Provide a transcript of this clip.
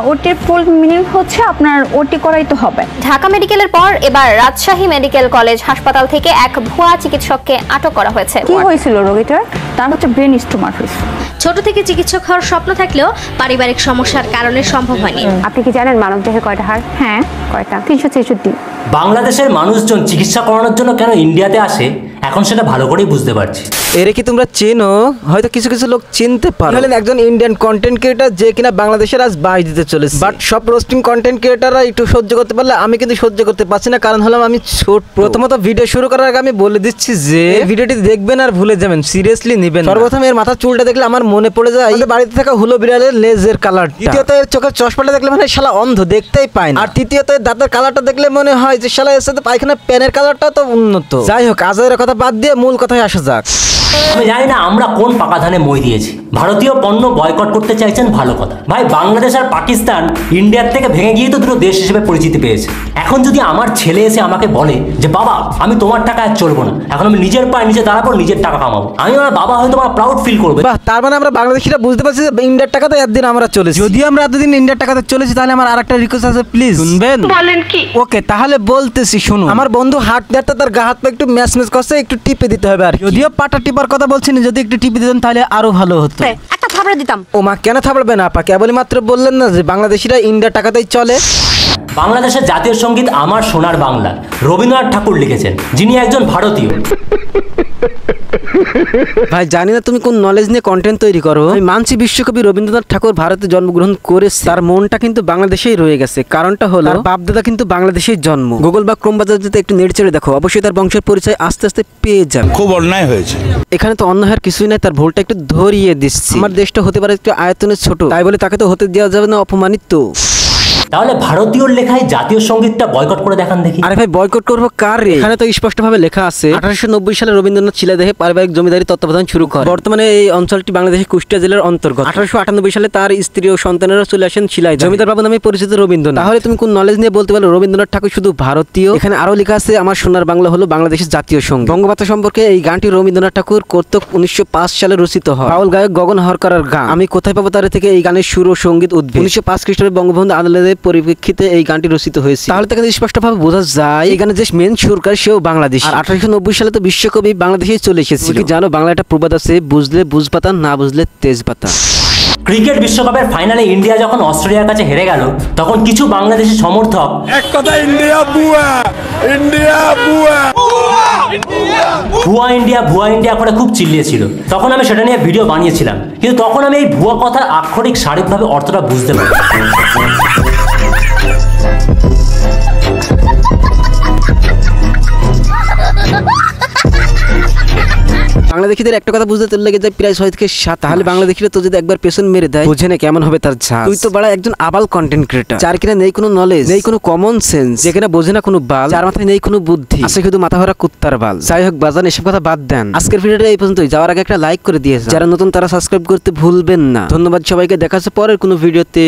ওটির full meaning হচ্ছে আপনার ওটি করাই তো হবে। ঢাকা মেডিকেলের পর এবার রাজশাহী মেডিকেল কলেজ হাসপাতাল থেকে এক ভুয়া চিকিৎসককে আটক করা হয়েছে। কি হয়েছিল রোগীটার? তার হচ্ছে ব্রেন স্টিউমার হয়েছে। ছোট থেকে চিকিৎসক হওয়ার স্বপ্ন থাকলেও পারিবারিক সমস্যার কারণে সম্ভব হয়নি। আপনি কি জানেন মানবদেহে কয়টা হাড়? হ্যাঁ, কয়টা? 363। বাংলাদেশের মানুষজন চিকিৎসা করানোর জন্য কেন ইন্ডিয়াতে আসে এখন সেটা ভালো করেই বুঝতে পারছি। এর কি তোমরা চেনো? হয়তো কিছু কিছু লোক চিনতে পারো। হলেন একজন ইন্ডিয়ান কন্টেন্ট ক্রিয়েটর যে কিনা বাংলাদেশের আজ বাই দিতে চলেছে। বাট সব রোস্টিং কন্টেন্ট ক্রিয়েটররা একটু সহ্য করতে পারলে আমি কিন্তু সহ্য করতে পারছি না, কারণ হলাম আমি ছোট। প্রথমত ভিডিও শুরু করার আগে আমি বলে দিচ্ছি যে ভিডিওটি দেখবেন আর ভুলে যাবেন, সিরিয়াসলি নেবেন। সর্বপ্রথম এর মাথার চুলটা দেখলে আমার মনে পড়ে যায় বাড়িতে থাকা হুলো বিড়ালের লেজের কালার। দ্বিতীয়ত এর চোখের চশমাটা দেখলে মানে শালা অন্ধ, দেখতেই পায় না। আর তৃতীয়ত এর দাঁতের কালারটা দেখলে মনে হয় যে শালা এর সাথে পায়খানার প্যানের কালারটা তো উন্নত। যাই হোক, আজের কথা বাদ দিয়ে মূল কথায় আসা যাক। আমি জানি না আমরা কোন পাকা ধানে মই দিয়েছি। ভারতীয় পণ্য বয়কট করতে চাইছেন, ভালো কথা। ভাই, বাংলাদেশ আর পাকিস্তান ইন্ডিয়ার থেকে ভেঙে গিয়ে তো দুটো দেশ হিসেবে পরিচিতি পেয়েছে। এখন যদি আমার ছেলে এসে আমাকে বলে যে বাবা আমি তোমার টাকা আর চলবো না, এখন আমি নিজের পায়ে নিজে দাঁড়াবো, নিজের টাকা কামাবো, আমি আমার বাবা হয়তো আমার প্রাউড ফিল করবে। বাহ, তার মানে আমরা বাংলাদেশিরা বুঝতে পারছি যে ইন্ডিয়ার টাকাতে একদিন আমরা চলেছি। যদি আমরা এতদিন ইন্ডিয়ার টাকাতে চলেছি তাহলে আমার আরেকটা রিকোয়েস্ট আছে, প্লিজ শুনবেন? বলেন কি? ওকে, তাহলে বলতেছি শুনুন। আমার বন্ধু হাত দেখতে তার গা হাত পা একটু ম্যাচ ম্যাচ করছে, একটু টিপে দিতে হবে। আর যদিও পাটা টিপার কথা বলছি না, যদি একটু টিপে দিতেন তাহলে আরো ভালো হতো। একটা থাবড়া দিতাম। ও মা, কেন থাবড়াবে না আপা? কেবলই মাত্র বললেন না যে বাংলাদেশিরা ইন্ডিয়ার টাকাতেই চলে। বাংলাদেশের জাতীয় সঙ্গীত আমার সোনার বাংলা রবীন্দ্রনাথ ঠাকুর লিখেছেন, যিনি একজন ভারতীয়। ভাই, জানি না তুমি কোন নলেজ নিয়ে কন্টেন্ট তৈরি করো। আমি মানছি বিশ্বকবি রবীন্দ্রনাথ ঠাকুর ভারতে জন্মগ্রহণ করেছে, তার মনটা কিন্তু বাংলাদেশেই রয়ে গেছে। কারণটা হলো তার বাপদাদা কিন্তু বাংলাদেশেই জন্ম। গুগল বা ক্রোম বাজার যদি একটু নেড়ে চেড়ে দেখো, অবশ্যই তার বংশের পরিচয় আস্তে আস্তে পেয়ে যাবে। খুব অন্যায় হয়েছে এখানে তো অন্য হার কিছুই নাই, তার ভুলটা একটু ধরিয়ে দিচ্ছি। আমার দেশটা হতে পারে একটু আয়তনে ছোট, তাই বলে তাকে তো হতে দেওয়া যাবে না অপমানিত। তাহলে ভারতীয় লেখায় জাতীয় সঙ্গীতটা বয়কট করে দেখান দেখি। আরে ভাই, বয়কট করবো কার রে? এখানে তো স্পষ্টভাবে লেখা আছে 1890 সালে রবীন্দ্রনাথ শিলাদেহে পারিবারিক জমিদারি তত্ত্বাবধান শুরু করে। বর্তমানে এই অঞ্চলটি বাংলাদেশের কুষ্টিয়া জেলার অন্তর্গত। 1898 সালে তার স্ত্রী ও সন্তানেরা চলে আসেন শিলায়। জমিদার বাবু নামে পরিচিত রবীন্দ্রনাথ। তাহলে তুমি কোন নলেজ নিয়ে বলতে পারো রবীন্দ্রনাথ ঠাকুর শুধু ভারতীয়? এখানে আরো লেখা আছে আমার সোনার বাংলা হলো বাংলাদেশের জাতীয় সঙ্গীত। বঙ্গমাতা সম্পর্কে এই গানটি রবীন্দ্রনাথ ঠাকুর কর্তৃক 1905 সালে রচিত হয়। বাউল গায়ক গগন হরকারের গান আমি কোথায় পাবো তার থেকে এই গানের সুর ও সঙ্গীত উদ্ভিদ। 1905 খ্রিস্টাব্দে বঙ্গবন্ধু আন্দোলনের পরিপ্রেক্ষিতে এই গানটি রচিত হয়েছে। তাহলে তাকে স্পষ্টভাবে বোঝা যায় এই গানের যে মেন সুরকার সেও বাংলাদেশ। আর 1890 সালে তো বিশ্বকবি বাংলাদেশে চলে এসেছিল। কি জানো, বাংলা একটা প্রবাদ আছে, বুঝলে বুঝপাতা, না বুঝলে তেজপাতা। ক্রিকেট বিশ্বকাপের ফাইনালে ইন্ডিয়া যখন অস্ট্রেলিয়ার কাছে হেরে গেল, তখন কিছু বাংলাদেশি সমর্থক এক কথা ইন্ডিয়া বুয়া, ইন্ডিয়া বুয়া, ভুয়া ইন্ডিয়া ভুয়া ইন্ডিয়া করে খুব চিল্লিয়েছিল। তখন আমি সেটা নিয়ে ভিডিও বানিয়েছিলাম, কিন্তু তখন আমি এই ভুয়া কথার আক্ষরিক শারীরিকভাবে অর্থটা বুঝতে পারি। বাংলাদেশিদের একটা কথা বুঝতে তোর লেগে যায় প্রায় 6 থেকে 7। তাহলে বাংলাদেশিরা তো যদি একবার পেছন মেরে দেয়, বুঝে না কেমন হবে তার ঝাঁজ। তুই তো বড় একজন আবাল কন্টেন্ট ক্রিয়েটর, যার কিনা নেই কোনো নলেজ, নেই কোনো কমন সেন্স, যেখানে বোঝে না কোনো বাল, যার মাথায় নেই কোনো বুদ্ধি, আছে শুধু মাথা ভরা কুত্তার বাল। যাই হোক বাজান, এসব কথা বাদ দেন। আজকের ভিডিওটা এই পর্যন্তই। যাওয়ার আগে একটা লাইক করে দিয়েছে। যারা নতুন তারা সাবস্ক্রাইব করতে ভুলবেন না। ধন্যবাদ সবাইকে, দেখা হচ্ছে পরের কোনো ভিডিওতে।